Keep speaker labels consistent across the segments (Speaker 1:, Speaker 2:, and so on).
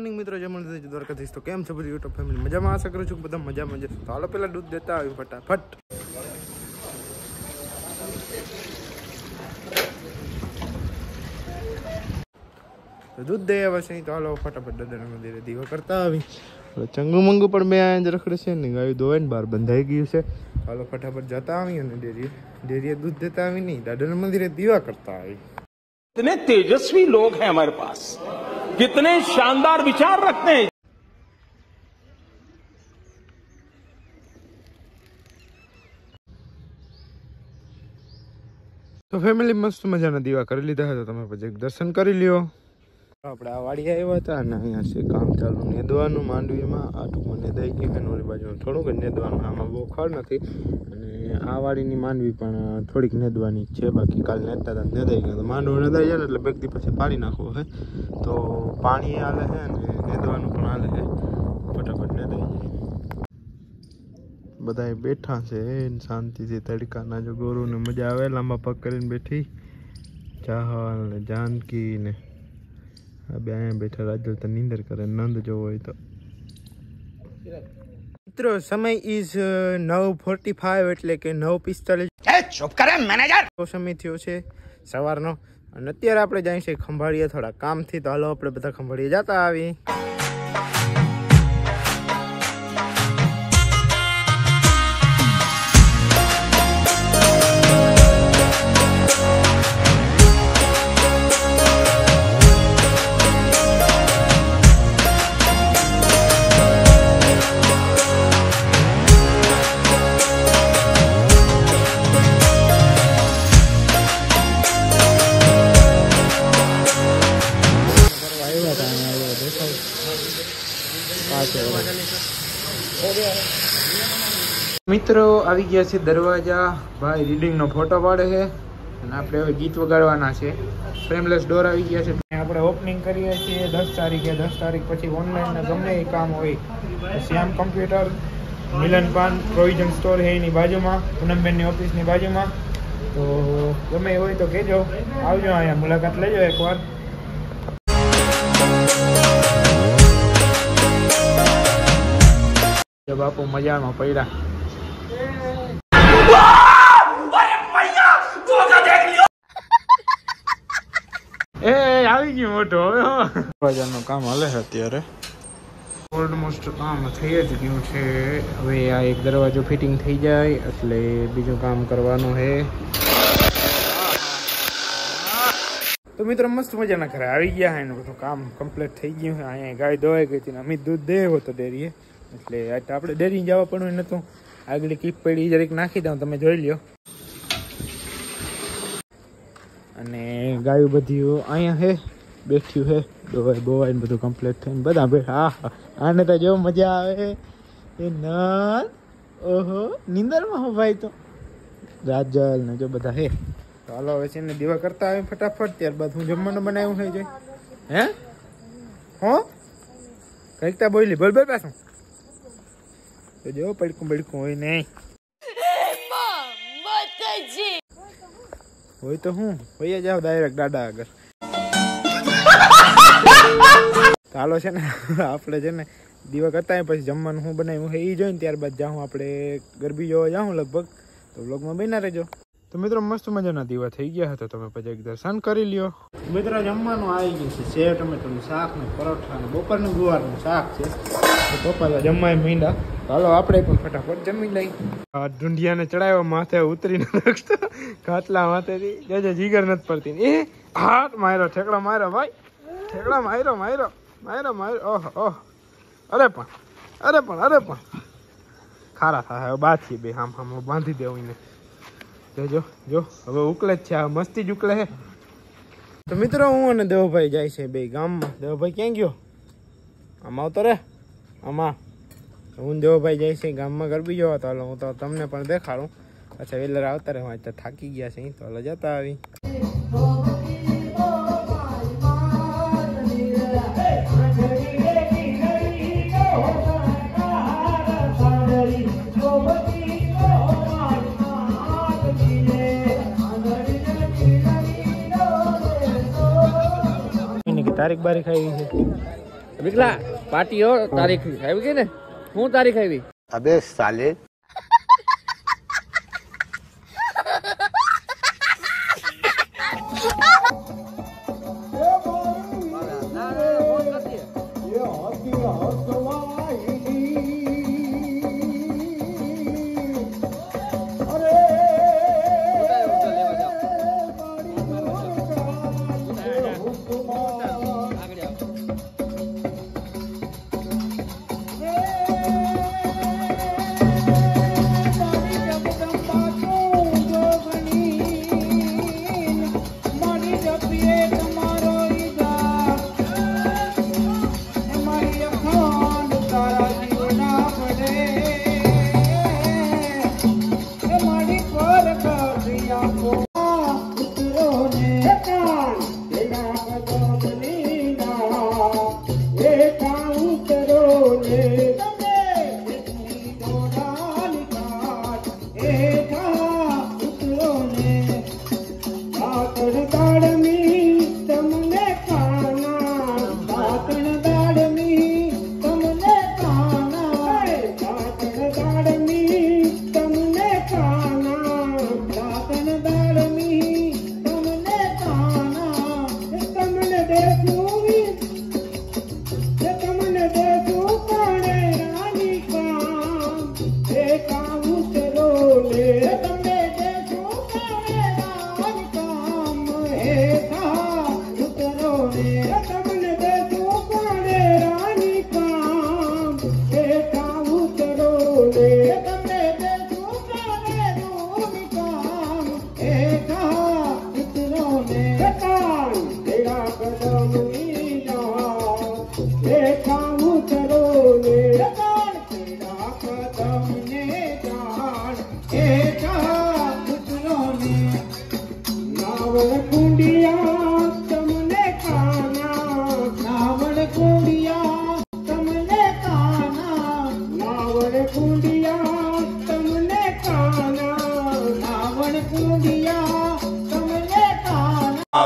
Speaker 1: Morning મિત્રો, જય મળે દ્વારકાધીશ. તો કેમ છો બધી યુટ્યુબ ફેમિલી? મજામાં? આશા કરું છું બધા મજામાં જશે. તો હાલો પેલા દૂધ દેતા આવી ફટાફટ. દૂધ દે આવે તો હાલો ફટાફટ દાદાના મંદિરે દીવા કરતા આવી. ચંગુ મંગુ પણ બે આયા જ રખડે છે ને, ગાયું ધોવાય ને બહાર બંધાઈ ગયું છે. હાલો ફટાફટ જતા આવી અને ડેરીએ દૂધ દેતા આવી નહીં, દાદાના મંદિરે દીવા કરતા આવી.
Speaker 2: कितने तेजस्वी लोग हैं हमारे पास, कितने शानदार विचार रखते हैं.
Speaker 1: તો ફેમિલી મસ્ત મજાના દીવા કરી લીધા હતા. તમે પછી દર્શન કરી લ્યો. આપણે આ વાડી આવ્યા હતા અને અહીંયા છે કામ ચાલુ નેદવાનું માંડવીમાં. આ ટૂંકમાં નેદાઈ ગયું છે, ઓલી બાજુ થોડુંક જ નેદવાનું. આમાં બહુ ખડ નથી અને આ વાડીની માંડવી પણ થોડીક નેદવાની છે. બાકી કાલ નેદતા હતા નેદાઈ ગયો. તો માંડવો નેદાઈ જાય ને એટલે બેગ દી પછી પાડી નાખવો છે. તો પાણી હાલે છે અને નેદવાનું પણ હાલે છે. ફટાફટ નેદાઈ જાય. બધા બેઠા છે શાંતિથી તડકાના. જો ગોરુને મજા આવે લાંબા પગ કરીને બેઠી. ચાહલ ને જાનકી ને આ બે અહીંયા બેઠા. રાજલ તો નીંદર કરે, નંદ જોવો હોય તો. મિત્રો સમય ઇઝ 9:45 એટલે કે 9:45 સમય થયો છે સવારનો. અને અત્યારે આપણે જાય છે ખંભાળીએ થોડા કામથી. તો હાલો આપણે બધા ખંભાળીએ જતા આવી. મિત્રો આવી ગયા છે દરવાજા. ભાઈ રીડિંગ નો ફોટો પાડે છે અને આપણે હવે ગીત વગાડવાના છે. ફ્રેમલેસ ડોર આવી ગયા છે. આપણે ઓપનિંગ કરીએ છીએ 10 તારીખે. 10 તારીખ પછી ઓનલાઈન ગમે એ કામ હોય શ્યામ કમ્પ્યુટર, મિલન પાન પ્રોવિઝન સ્ટોર છે એની બાજુમાં, પૂનમબેનની ઓફિસની બાજુમાં. તો ગમે એ હોય તો કહેજો, આવજો અહીંયા મુલાકાત લેજો એકવાર. બાપુ મજામાં પડ્યા. એ આવી ગયું મોટો. હવે નું કામ હાલે છે અત્યારે. ઓલમોસ્ટ કામ થઈ જ ગયું છે. હવે આ એક દરવાજો ફિટિંગ થઈ જાય એટલે બીજું કામ કરવાનું છે. તો મિત્રો મસ્ત મજાના ઘરે આવી ગયા એનું બધું કામ કમ્પ્લીટ થઈ ગયું છે. અહીંયા ગાય ધોવાઈ ગઈ હતી. અમિત દૂધ દેવો તો ડેરીએ એટલે આપણે ડેરી જવા પડવું નતું. આગળ કીપ પડી જરીક નાખી દઉં, તમે જોઈ લ્યો. અને ગાયું બધી અહીંયા છે બેઠ્યું છે. દોવાઈ બોવાઈ બધું કમ્પ્લીટ થઈને બધા બેઠા. આને તો જો મજા આવે એ ના. ઓહો નીંદરમાં હો ભાઈ. તો રાજલ ને જો બધા હે. તો હાલો હવે છે ને દીવા કરતા આવે ફટાફટ. ત્યારબાદ હું જમવાનું બનાવ્યું છે. જોઈ હે હો કંઈક તા બોલી બોલ બોલ પાછું. તો જો પડકું બડકું હોય નહીં હોય તો હું હોય જાવ ડાયરેક્ટ દાદા આગળ. ચાલો છે ને આપણે છે ને દીવા કરતા પછી જમવાનું હું બનાવ્યું છે એ જોઈને ત્યારબાદ જાઉં આપણે ગરબી જોવા જાઉં લગભગ. તો વ્લોગમાં બન્યા રહેજો. તો મિત્રો મસ્ત મજાના દીવા થઈ ગયા હતા. તમે પછી એક દર્શન કરી લ્યો. મિત્રો જમવાનું આવી ગયું છે. સેવ ટમેટાનું શાક ને પરોઠા ને બપોરનું ગુવારનું શાક છે. પપ્પા જમવાય મીંડા. હાલો આપણે પણ ફટાફટ જમી લઈ. ઢૂંઢિયાને ચડાવ્યા માથે ઉતરીને રાખતો ખાટલા માથેથી. જજે જીગર નથી પડતી. એ હાથ માર્યો, ઠેકડો માર્યો ભાઈ, ઠેકડો માર્યો માર્યો માર્યો માર્યો. ઓહ ઓહ અરે પણ ખારા થાય. હવે બાથી બે આમ બાંધી દેવું ને. જો જો હવે ઉકલે જ છે. આ મસ્તી જ ઉકલે છે. તો મિત્રો હું અને દેવભાઈ જાય છે બે ગામમાં. દેવભાઈ ક્યાં ગયો? આમાં આવતો રે. આમાં હું દેવભાઈ જાય છે ગામમાં ગરબી જોવા. તો હાલો હું તો તમને પણ દેખાડું. અચ્છા વેલર આવતા રહે. તો થાકી ગયા છે તો હાલો જતા આવી. તારીખ બારીખ આવી છે.
Speaker 3: વિકલા પાર્ટીઓ તારીખ આવી ગઈ ને? શું તારીખ આવી?
Speaker 4: अबे साले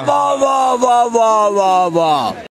Speaker 4: वाह वाह वाह वाह वाह वाह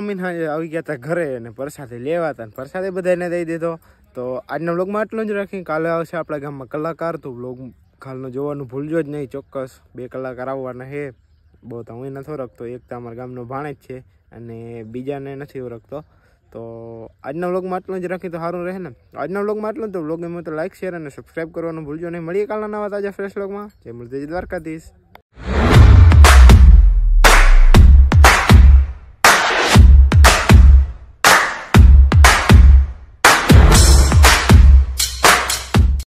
Speaker 1: રમીને આવી ગયા હતા ઘરે અને પ્રસાદે લેવા હતા અને પ્રસાદે બધાને દઈ દીધો. તો આજના વ્લોગમાં આટલું જ રાખી. કાલે આવશે આપણા ગામમાં કલાકાર, તો વ્લોગ કાલનો જોવાનું ભૂલજો જ નહીં. ચોક્કસ 2 કલાકાર આવવાના છે. બહુ તો હું નથી ઓળખતો, એક તો અમારા ગામનો ભાણે જ છે અને બીજાને નથી ઓળખતો. તો આજના વ્લોગમાં આટલું જ રાખી તો સારું રહે ને. આજના વ્લોગમાં આટલું, તો વ્લોગ ગમે તો લાઈક, શેર અને સબસ્ક્રાઈબ કરવાનું ભૂલજો નહીં. મળીએ કાલના નવા તાજા ફ્રેશ વ્લોગમાં. જય મુરલીધર દ્વારકાધીશ.